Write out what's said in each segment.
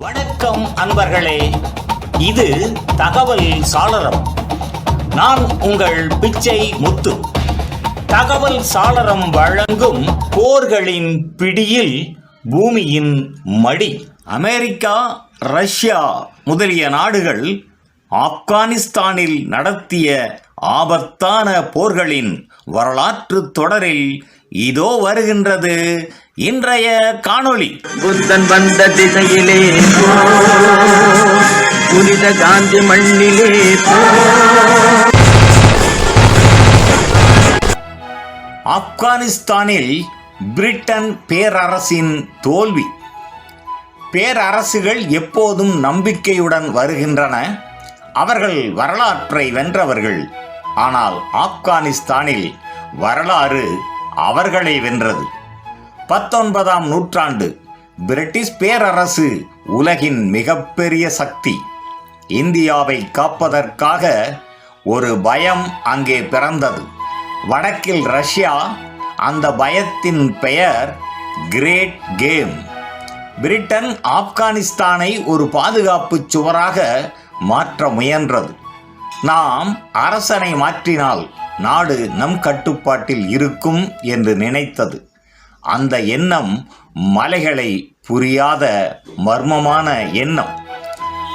வணக்கம் அன்பர்களே, இது தகவல் சாளரம். நான் உங்கள் பிச்சை முத்து. தகவல் சாளரம் வழங்கும் போர்களின் பிடியில் பூமியின் மடி. அமெரிக்கா, ரஷ்யா முதலிய நாடுகள் ஆப்கானிஸ்தானில் நடத்திய ஆபத்தான போர்களின் வரலாற்று தொடரில் இதோ வருகின்றது இன்றைய காணொளி. புத்தன் வந்த திசையிலே புனித காந்தி மண்ணிலே. ஆப்கானிஸ்தானில் பிரிட்டன் பேரரசின் தோல்வி. பேரரசுகள் எப்போதும் நம்பிக்கையுடன் வருகின்றன. அவர்கள் வரலாற்றை வென்றவர்கள். ஆனால் ஆப்கானிஸ்தானில் வரலாறு அவர்களை வென்றது. 19ஆம் நூற்றாண்டு பிரிட்டிஷ் பேரரசு உலகின் மிகப்பெரிய சக்தி. இந்தியாவை காப்பதற்காக ஒரு பயம் அங்கே பிறந்தது. வடக்கில் ரஷ்யா. அந்த பயத்தின் பெயர் கிரேட் கேம். பிரிட்டன் ஆப்கானிஸ்தானை ஒரு பாதுகாப்பு சுவராக மாற்ற முயன்றது. நாம் அரசனை மாற்றினால் நாடு நம் கட்டுப்பாட்டில் இருக்கும் என்று நினைத்தது. அந்த எண்ணம் மலைகளை புரியாத மர்மமான எண்ணம்.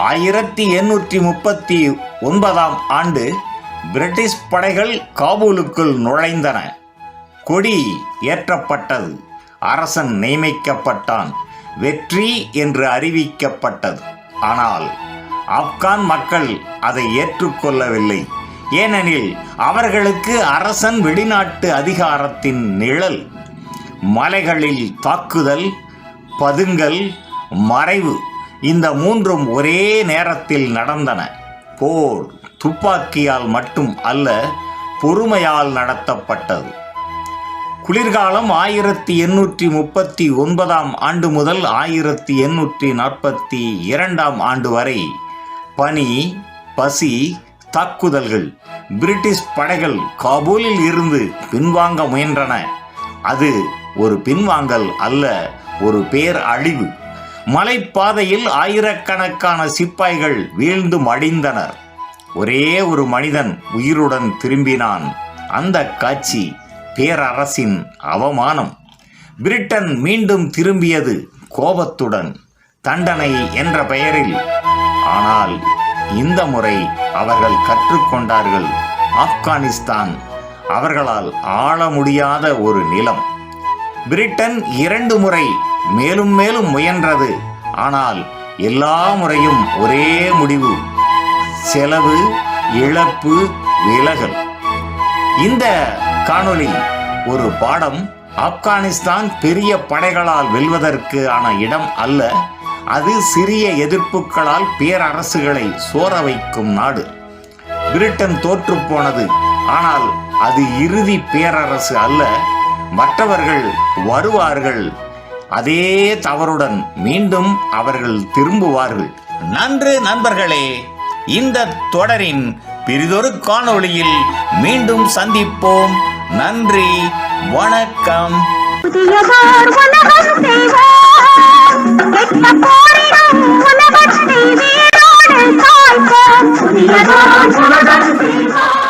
1839ஆம் ஆண்டு பிரிட்டிஷ் படைகள் காபூலுக்குள் நுழைந்தன. கொடி ஏற்றப்பட்டது. அரசன் நியமிக்கப்பட்டான். வெற்றி என்று அறிவிக்கப்பட்டது. ஆனால் ஆப்கான் மக்கள் அதை ஏற்றுக்கொள்ளவில்லை. ஏனெனில் அவர்களுக்கு அரசன் வெளிநாட்டு அதிகாரத்தின் நிழல். மலைகளில் தாக்குதல், பதுங்கல், மறைவு, இந்த மூன்றும் ஒரே நேரத்தில் நடந்தன. போர் துப்பாக்கியால் மட்டும் அல்ல, பொறுமையால் நடத்தப்பட்டது. குளிர்காலம் 1839ஆம் ஆண்டு முதல் 1842ஆம் ஆண்டு வரை பனி, பசி, தாக்குதல்கள். பிரிட்டிஷ் படைகள் காபூலில் இருந்து பின்வாங்க முயன்றன. அது ஒரு பின்வாங்கல் அல்ல, ஒரு பேரழிவு. மலைப்பாதையில் ஆயிரக்கணக்கான சிப்பாய்கள் வீழ்ந்து மடிந்தனர். ஒரே ஒரு மனிதன் உயிருடன் திரும்பினான். அந்த காட்சி பேரரசின் அவமானம். பிரிட்டன் மீண்டும் திரும்பியது கோபத்துடன், தண்டனை என்ற பெயரில். ஆனால் இந்த முறை அவர்கள் கற்றுக்கொண்டார்கள். ஆப்கானிஸ்தான் அவர்களால் ஆள முடியாத ஒரு நிலம். பிரிட்டன் 2 முறை மேலும் மேலும் முயன்றது. ஆனால் எல்லா முறையும் ஒரே முடிவு: செலவு, இழப்பு, விலகல். இந்த காணொளி ஒரு பாடம். ஆப்கானிஸ்தான் பெரிய படைகளால் வெல்வதற்கு ஆன இடம் அல்ல. அது சிறிய எதிர்ப்புகளால் பேரரசுகளை சோர வைக்கும் நாடு. பிரிட்டன் தோற்று போனது. ஆனால் அது இறுதி பேரரசு அல்ல. மற்றவர்கள் வருவார்கள். அதே தவறுடன் மீண்டும் அவர்கள் திரும்புவார்கள். நன்று நண்பர்களே, இந்த தொடரின் பிறிதொரு காணொளியில் மீண்டும் சந்திப்போம். நன்றி, வணக்கம். புதியதோர் உலகம் செய்வோம், கெட்ட போரிடும் உலகத்தை வீரோடு காய்ப்போம். புதியதோர் உலகம் செய்வோம்.